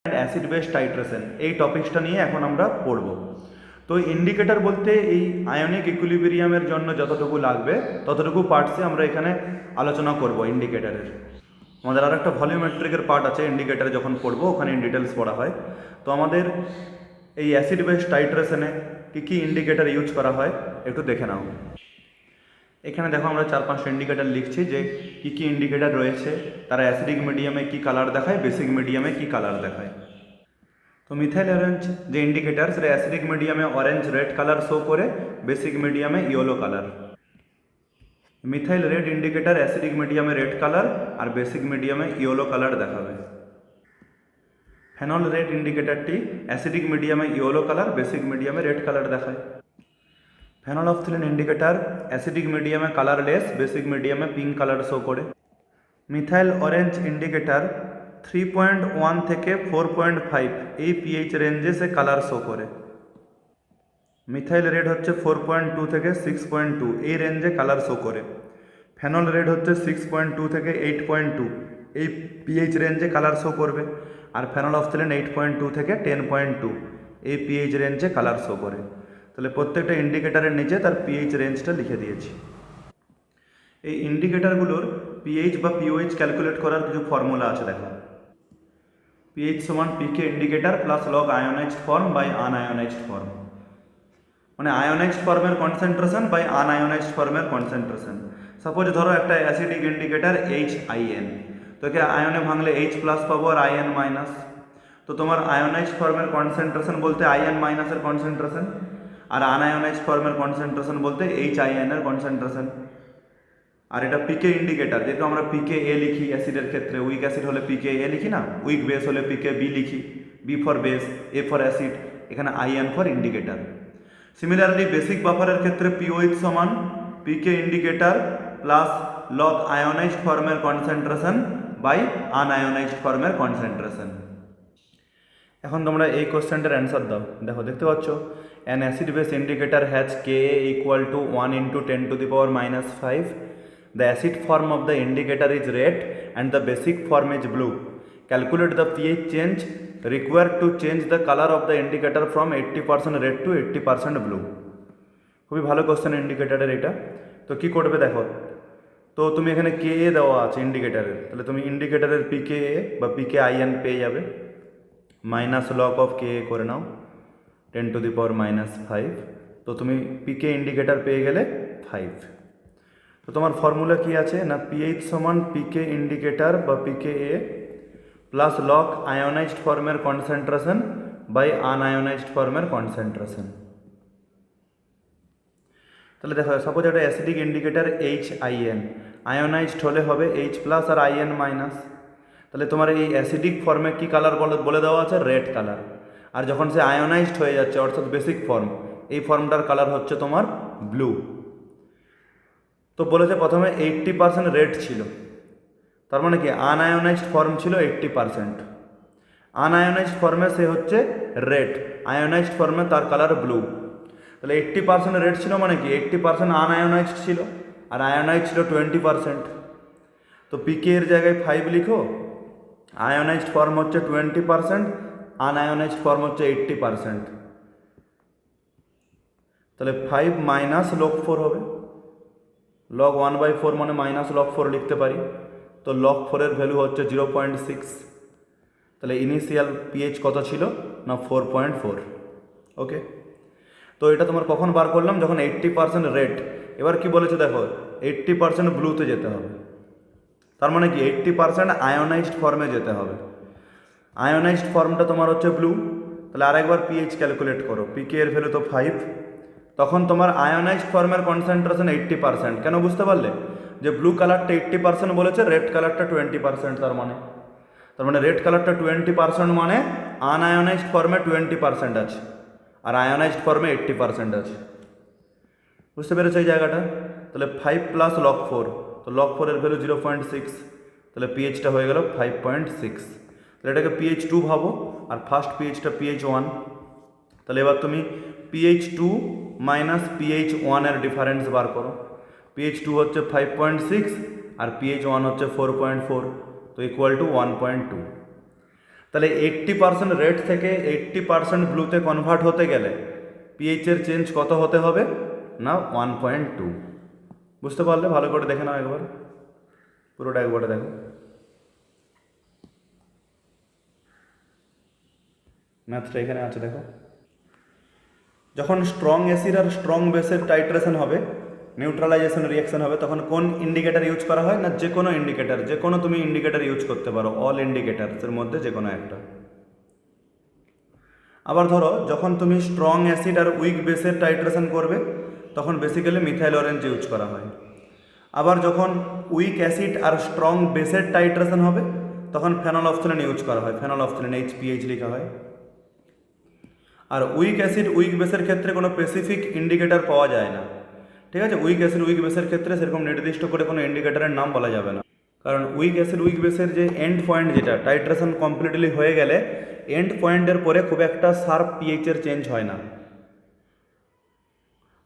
Acid base titration এই টপিকসটা নিয়ে এখন আমরা পড়ব। তো ইন্ডিকেটর বলতে এই আয়নিক ইকুইলিব্রিয়ামের জন্য যতটুকু লাগবে ততটুকু পার্টসে আমরা এখানে আলোচনা করব ইন্ডিকেটরের। আমাদের আর একটা ভলিউমেট্রিকের পার্ট আছে ইন্ডিকেটরে, যখন পড়বো ওখানে ইন ডিটেলস পড়া হয়। তো আমাদের এই অ্যাসিড বেস টাইট্রেশনে কী কী ইন্ডিকেটর ইউজ করা হয় একটু দেখে নাও। এখানে দেখো আমরা 4-5টা ইন্ডিকেটর লিখছি যে কী কী ইন্ডিকেটর রয়েছে, তারা অ্যাসিডিক মিডিয়ামে কী কালার দেখায়, বেসিক মিডিয়ামে কী কালার দেখায়। তো মিথাইল অরেঞ্জ যে ইন্ডিকেটার সেটা অ্যাসিডিক মিডিয়ামে অরেঞ্জ রেড কালার শো করে, বেসিক মিডিয়ামে yellow colour. Methyl red indicator acidic মিডিয়ামে রেড কালার আর বেসিক মিডিয়ামে ইয়েলো কালার দেখাবে। ফেনল রেড ইন্ডিকেটারটি অ্যাসিডিক মিডিয়ামে ইয়েলো কালার, বেসিক মিডিয়ামে রেড কালার দেখায়। ফেনলফথলিন ইন্ডিকেটার অ্যাসিডিক মিডিয়ামে কালারলেস, বেসিক মিডিয়ামে পিঙ্ক কালার শো করে। মিথাইল অরেঞ্জ ইন্ডিকেটার 3.1 থেকে 4.5 এই পিএইচ রেঞ্জে সে কালার শো করে। মিথাইল রেড হচ্ছে 4.2 থেকে 6.2 এই রেঞ্জে কালার শো করে। ফেনল রেড হচ্ছে 6.2 থেকে 8.2 এই পিএইচ রেঞ্জে কালার শো করবে। আর ফেনলফথলিন 8.2 থেকে 10.2 এই পিএইচ রেঞ্জে কালার শো করে। তাহলে প্রত্যেকটা ইন্ডিকেটারের নিচে তার পিএইচ রেঞ্জটা লিখে দিয়েছি। এই ইন্ডিকেটারগুলোর পিএইচ বা পিওএইচ ক্যালকুলেট করার কিছু ফর্মুলা আছে দেখো। পিএইচ সমান pK indicator plus log ionised form by আনআয়োনাইজড form, মানে আয়োনাইজড ফর্মের কনসেন্ট্রেশন বাই আনআয়োনাইজড ফর্মের কনসেন্ট্রেশন। সাপোজ ধরো একটা অ্যাসিডিক ইন্ডিকেটার HIN, তো একে আয়নে ভাঙলে H প্লাস পাবো আর IN মাইনাস। তো তোমার আয়োনাইজড ফর্মের কনসেন্ট্রেশন বলতে IN মাইনাসের কনসেন্ট্রেশন, আর আনআয়োনাইজড ফর্মের কনসেন্ট্রেশন বলতে HIN এর কনসেন্ট্রেশন। আর এটা পিকে ইন্ডিকেটার, যেহেতু আমরা PKA লিখি অ্যাসিডের ক্ষেত্রে, উইক অ্যাসিড হলে PKA লিখি না, উইক বেস হলে PKB লিখি, B for base, A for acid, এখানে IN for indicator. Similarly basic বাফারের ক্ষেত্রে পিওএইচ সমান pK indicator plus log ionised ফর্মের কনসেন্ট্রেশন বাই আনআয়োনাইজড ফর্মের কনসেন্ট্রেশন। এখন তোমরা এই কোশ্চেনটার অ্যান্সার দাও। দেখো, দেখতে পাচ্ছ an acid base indicator has Ka equal to 1 into 10 to the power minus 5. The acid form of the indicator is red and the basic form is blue. Calculate the pH change required to change the color of the indicator from 80% red to 80% blue. খুবই ভালো question ইন্ডিকেটারের এটা। তো কী করবে দেখো, তো তুমি এখানে Ka দেওয়া আছে ইন্ডিকেটারের, তাহলে তুমি ইন্ডিকেটারের Pka বা PKIN পেয়ে যাবে। মাইনাস লগ অফ Ka করে নাও 10 to the power minus 5, তো তুমি পিকে ইন্ডিকেটার পেয়ে গেলে 5। তো তোমার ফর্মুলা কি আছে না, পিএইচ সমান পিকে ইন্ডিকেটার বা PKA প্লাস লগ আয়োনাইজড ফর্মের কনসেন্ট্রেশন বাই আনআয়োনাইজড ফর্মের কনসেন্ট্রেশন। তাহলে দেখো, সাপোজ একটা অ্যাসিডিক ইন্ডিকেটার HIN, আয়োনাইজড হলে হবে H প্লাস আর IN মাইনাস। তাহলে তোমার এই অ্যাসিডিক ফর্মে কি কালার বলে দেওয়া আছে, রেড কালার। আর যখন সে আয়োনাইজড হয়ে যাচ্ছে অর্থাৎ বেসিক ফর্ম, এই ফর্মটার কালার হচ্ছে তোমার ব্লু। তো বলেছে প্রথমে 80% রেড ছিল, তার মানে কি আনআয়োনাইজড ফর্ম ছিল 80%। আনআয়োনাইজড ফর্মে সে হচ্ছে রেড, আয়োনাইজড ফর্মে তার কালার ব্লু। তাহলে 80% রেড ছিল মানে কি 80% আনআয়োনাইজড ছিল, আর আয়োনাইজড ছিল 20%। তো পিকে এর জায়গায় 5 লিখো, আয়োনাইজড ফর্ম হচ্ছে 20%, আনআয়োনাইজড ফর্ম হচ্ছে 80%। তাহলে 5 মাইনাস লগ 4 হবে, লগ 1/4 মানে মাইনাস লগ 4 লিখতে পারি। তো লগ 4-এর ভ্যালু হচ্ছে 0.6। তাহলে ইনিশিয়াল পিএইচ কত ছিল না 4.4। ওকে, তো এটা তোমার কখন বার করলাম, যখন 80% রেড। এবার কি বলেছে দেখো, 80% ব্লুতে যেতে হবে, তার মানে কি 80% আয়োনাইজড ফর্মে যেতে হবে। আয়োনাইজড ফর্মটা তোমার হচ্ছে ব্লু, তাহলে আরেকবার পিএইচ ক্যালকুলেট করো। পিকে এর ভ্যালু তো 5, তখন তোমার আয়োনাইজড ফর্মের কনসেন্ট্রেশন 80%। কেন বুঝতে পারলে, যে ব্লু কালারটা 80% বলেছে, রেড কালারটা 20%, তার মানে রেড কালারটা 20% মানে আনআয়োনাইজড ফর্মে 20% আছে, আর আয়োনাইজড ফর্মে 80% আছে। বুঝতে পেরেছো এই জায়গাটা? তাহলে 5 প্লাস লগ 4, তো লগ 4-এর ভ্যালু 0.6, তাহলে পিএইচটা হয়ে গেল 5.6। তাহলে এটাকে PH2 ভাবো, আর ফার্স্ট পিএইচটা PH1। তাহলে এবার তুমি PH2 মাইনাস PH1 এর ডিফারেন্স বার করো। PH2 হচ্ছে 5.6 আর PH1 হচ্ছে 4.4, তো ইকুয়াল টু 1.2। তাহলে 80% রেড থেকে 80% ব্লুতে কনভার্ট হতে গেলে পিএইচের চেঞ্জ কত হতে হবে না 1.2। বুঝতে পারলে? ভালো করে দেখে নাও একবার, পুরোটা একবারে দেখো। ম্যাথটা এখানে আছে দেখো। যখন স্ট্রং অ্যাসিড আর স্ট্রং বেসের টাইট্রেশন হবে, নিউট্রালাইজেশন রিয়াকশন হবে, তখন কোন ইন্ডিকেটার ইউজ করা হয় না যে কোনো ইন্ডিকেটার, যে কোনো তুমি ইন্ডিকেটার ইউজ করতে পারো, অল ইন্ডিকেটারসের মধ্যে যে কোনো একটা। আবার ধরো যখন তুমি স্ট্রং অ্যাসিড আর উইক বেসের টাইট্রেশন করবে তখন বেসিক্যালি মিথাইল অরেঞ্জ ইউজ করা হয়। আবার যখন উইক অ্যাসিড আর স্ট্রং বেসের টাইট্রেশন হবে তখন ফেনলফথলিন ইউজ করা হয়, ফেনলফথলিন HPH লেখা হয়। আর উইক অ্যাসিড উইক বেসের ক্ষেত্রে কোনো স্পেসিফিক ইন্ডিকেটর পাওয়া যায় না, ঠিক আছে? উইক অ্যাসিড উইক বেসের ক্ষেত্রে সেরকম নির্দিষ্ট করে কোনো ইন্ডিকেটরের নাম বলা যাবে না, কারণ উইক অ্যাসিড উইক বেসের যে এন্ড পয়েন্ট, যেটা টাইট্রেশন কমপ্লিটলি হয়ে গেলে এন্ড পয়েন্টের পরে খুব একটা শার্প পিএইচের চেঞ্জ হয় না,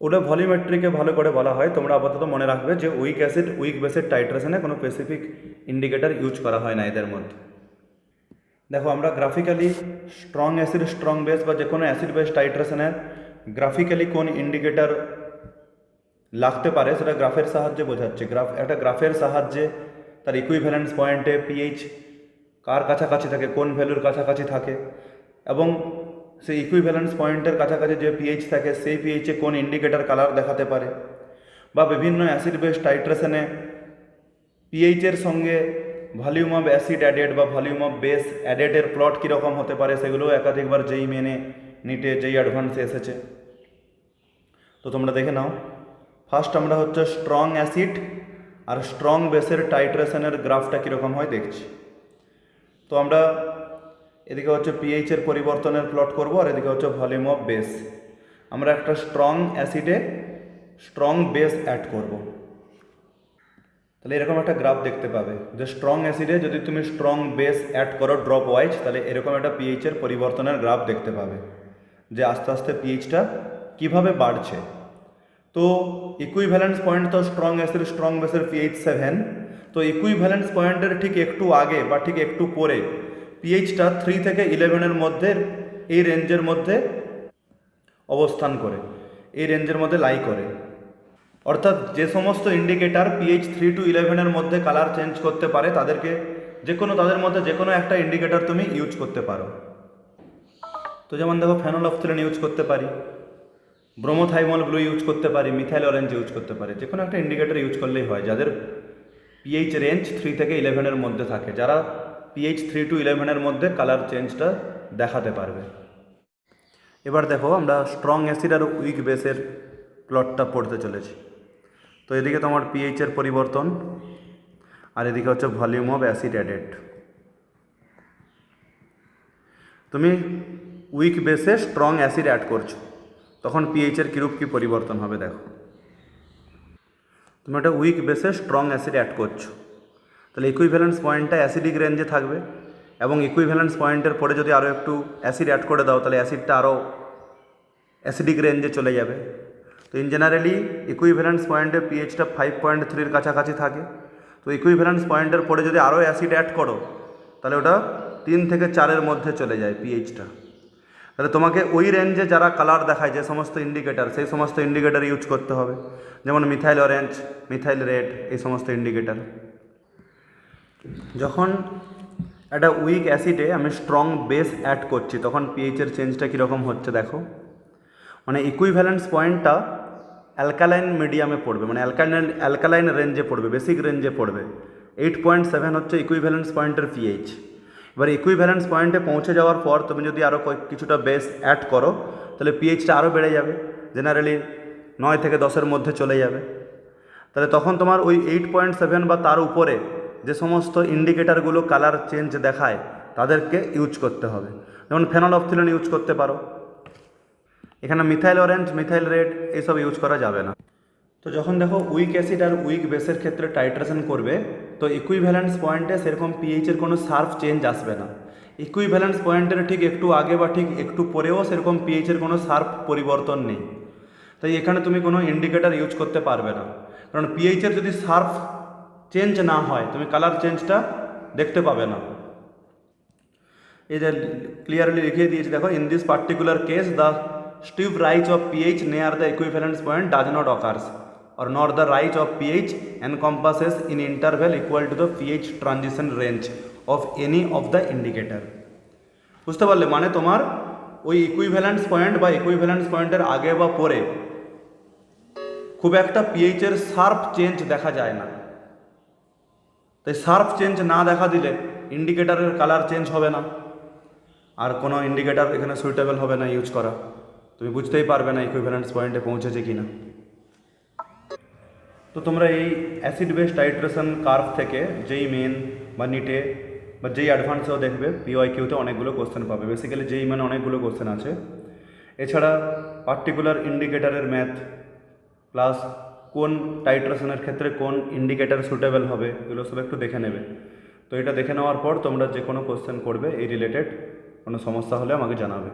ওটা ভলিউমেট্রিকে ভালো করে বলা হয়। তোমরা আপাতত মনে রাখবে যে উইক অ্যাসিড উইক বেসের টাইট্রেশনে কোনো স্পেসিফিক ইন্ডিকেটর ইউজ করা হয় না এদের মধ্যে। দেখো আমরা graphically strong acid strong base বা যে কোনো অ্যাসিড বেস টাইট্রেশনের গ্রাফিক্যালি কোন ইন্ডিকেটর লাগতে পারে সেটা গ্রাফের সাহায্যে বোঝাচ্ছে। একটা গ্রাফের সাহায্যে তার ইকুইভ্যালেন্স পয়েন্টে পিএইচ কার কাছাকাছি থাকে, কোন ভ্যালুর কাছাকাছি থাকে, এবং সেই ইকুইভ্যালেন্স পয়েন্টের কাছাকাছি যে পিএইচ থাকে সেই পিএইচে কোন ইন্ডিকেটর কালার দেখাতে পারে, বা বিভিন্ন অ্যাসিড বেস টাইট্রেশনে পিএইচের সঙ্গে ভলিউম অফ অ্যাসিড অ্যাডেড বা ভলিউম অফ বেস অ্যাডেডের প্লট কীরকম হতে পারে সেগুলো একাধিকবার যেই মেনে নিটে যেই অ্যাডভান্সে এসেছে। তো তোমরা দেখে নাও। ফার্স্ট আমরা হচ্ছে স্ট্রং অ্যাসিড আর স্ট্রং বেসের টাইট্রেশনের গ্রাফটা কীরকম হয় দেখছি। তো আমরা এদিকে হচ্ছে পিএইচের পরিবর্তনের প্লট করব আর এদিকে হচ্ছে ভলিউম অফ বেস। আমরা একটা স্ট্রং অ্যাসিডে স্ট্রং বেস অ্যাড করব, তাহলে এরকম একটা গ্রাফ দেখতে পাবে যে স্ট্রং অ্যাসিডে যদি তুমি স্ট্রং বেস অ্যাড করো ড্রপ ওয়াইজ, তাহলে এরকম একটা পিএইচের পরিবর্তনের গ্রাফ দেখতে পাবে যে আস্তে আস্তে পিএইচটা কীভাবে বাড়ছে। তো ইকুইভ্যালেন্স পয়েন্ট তো স্ট্রং অ্যাসিড স্ট্রং বেসের পিএইচ 7, তো ইকুইভ্যালেন্স পয়েন্টের ঠিক একটু আগে বা ঠিক একটু পরে পিএইচটা 3 থেকে 11-এর মধ্যে, এই রেঞ্জের মধ্যে অবস্থান করে, এই রেঞ্জের মধ্যে লাই করে। অর্থাৎ যে সমস্ত ইন্ডিকেটার পিএইচ 3 to 11-এর মধ্যে কালার চেঞ্জ করতে পারে তাদেরকে তাদের মধ্যে যে কোনো একটা ইন্ডিকেটর তুমি ইউজ করতে পারো। তো যেমন দেখো ফেনলফথলিন ইউজ করতে পারি, ব্রোমোথাইমল ব্লু ইউজ করতে পারি, মিথাইল অরেঞ্জ ইউজ করতে পারি, যে কোনো একটা ইন্ডিকেটর ইউজ করলেই হয় যাদের পিএইচ রেঞ্জ 3 থেকে 11-এর মধ্যে থাকে, যারা পিএইচ 3 to 11-এর মধ্যে কালার চেঞ্জটা দেখাতে পারবে। এবার দেখো আমরা স্ট্রং অ্যাসিড আর উইক বেসের প্লটটা পড়তে চলেছি। তো এদিকে তোমার পিএইচের পরিবর্তন আর এদিকে হচ্ছে ভলিউম অফ অ্যাসিড অ্যাডেড। তুমি উইক বেসে স্ট্রং অ্যাসিড অ্যাড করছো তখন পিএইচের কীরূপ কী পরিবর্তন হবে দেখো। তুমি একটা উইক বেসে স্ট্রং অ্যাসিড অ্যাড করছো, তাহলে ইকুইভ্যালেন্স পয়েন্টটা অ্যাসিডিক রেঞ্জে থাকবে, এবং ইকুইভ্যালেন্স পয়েন্টের পরে যদি আরও একটু অ্যাসিড অ্যাড করে দাও তাহলে অ্যাসিডটা আরও অ্যাসিডিক রেঞ্জে চলে যাবে। তো ইন জেনারেলি ইকুইভ্যালেন্স পয়েন্টে পিএইচটা 5.3-এর কাছাকাছি থাকে। তো ইকুইভ্যালেন্স পয়েন্টের পরে যদি আরও অ্যাসিড অ্যাড করো তাহলে ওটা 3 থেকে 4-এর মধ্যে চলে যায় পিএইচটা। তাহলে তোমাকে ওই রেঞ্জে যারা কালার দেখায় যে সমস্ত ইন্ডিকেটার, সেই সমস্ত ইন্ডিকেটার ইউজ করতে হবে, যেমন মিথাইল অরেঞ্জ, মিথাইল রেড, এই সমস্ত ইন্ডিকেটার। যখন একটা উইক অ্যাসিডে আমি স্ট্রং বেস অ্যাড করছি তখন পিএইচের চেঞ্জটা কীরকম হচ্ছে দেখো। মানে ইকুইভ্যালেন্স পয়েন্টটা অ্যালকালাইন মিডিয়ামে পড়বে, মানে অ্যালকালাইন রেঞ্জে পড়বে, বেসিক রেঞ্জে পড়বে। 8.7 হচ্ছে ইকুইভ্যালেন্স পয়েন্টের পিএইচ। এবার ইকুইভ্যালেন্স পয়েন্টে পৌঁছে যাওয়ার পর তুমি যদি আরও কিছুটা বেস অ্যাড করো তাহলে পিএইচটা আরও বেড়ে যাবে, জেনারেলি 9 থেকে 10-এর মধ্যে চলে যাবে। তাহলে তখন তোমার ওই 8.7 বা তার উপরে যে সমস্ত ইন্ডিকেটারগুলো কালার চেঞ্জ দেখায় তাদেরকে ইউজ করতে হবে, যেমন ফেনলফথলিন ইউজ করতে পারো। এখানে মিথাইল অরেঞ্জ, মিথাইল রেড এইসব ইউজ করা যাবে না। তো যখন দেখো উইক অ্যাসিড আর উইক বেসের ক্ষেত্রে টাইট্রেশন করবে তো ইকুইভ্যালেন্স পয়েন্টে সেরকম পিএইচের কোনো শার্প চেঞ্জ আসবে না। ইকুইভ্যালেন্স পয়েন্টের ঠিক একটু আগে বা ঠিক একটু পরেও সেরকম পিএইচের কোনো শার্প পরিবর্তন নেই। তাই এখানে তুমি কোনো ইন্ডিকেটার ইউজ করতে পারবে না, কারণ পিএইচের যদি শার্প চেঞ্জ না হয় তুমি কালার চেঞ্জটা দেখতে পাবে না। এই যে ক্লিয়ারলি লিখে দিয়েছি দেখো, in this particular case the Steve rise of pH near the equivalence point does not occurs or nor the rise of pH encompasses in interval equal to the pH transition range of any of the indicator। বুঝতে পারলে, মানে তোমার ওই equivalence point বা equivalence পয়েন্টের আগে বা পরে খুব একটা পিএইচের শার্প চেঞ্জ দেখা যায় না। তাই শার্প চেঞ্জ না দেখা দিলে ইন্ডিকেটারের কালার চেঞ্জ হবে না, আর কোনো ইন্ডিকেটার এখানে সুইটেবল হবে না ইউজ করা। তুমি বুঝতেই পারবে না ইকুইভ্যালেন্স পয়েন্টে পৌঁছেছে কি না। তো তোমরা এই অ্যাসিড বেস টাইট্রেশন কার্ভ থেকে যেই মেন বা নিটে বা যেই অ্যাডভান্সেও দেখবে পিওয়াইকিউতে অনেকগুলো কোশ্চেন পাবে। বেসিক্যালি যেই মানে অনেকগুলো কোশ্চেন আছে। এছাড়া পার্টিকুলার ইন্ডিকেটারের ম্যাথ প্লাস কোন টাইট্রেশনের ক্ষেত্রে কোন ইন্ডিকেটার সুটেবল হবে এগুলো সব একটু দেখে নেবে। তো এটা দেখে নেওয়ার পর তোমরা যে কোনো কোশ্চেন করবে এই রিলেটেড, কোনো সমস্যা হলে আমাকে জানাবে।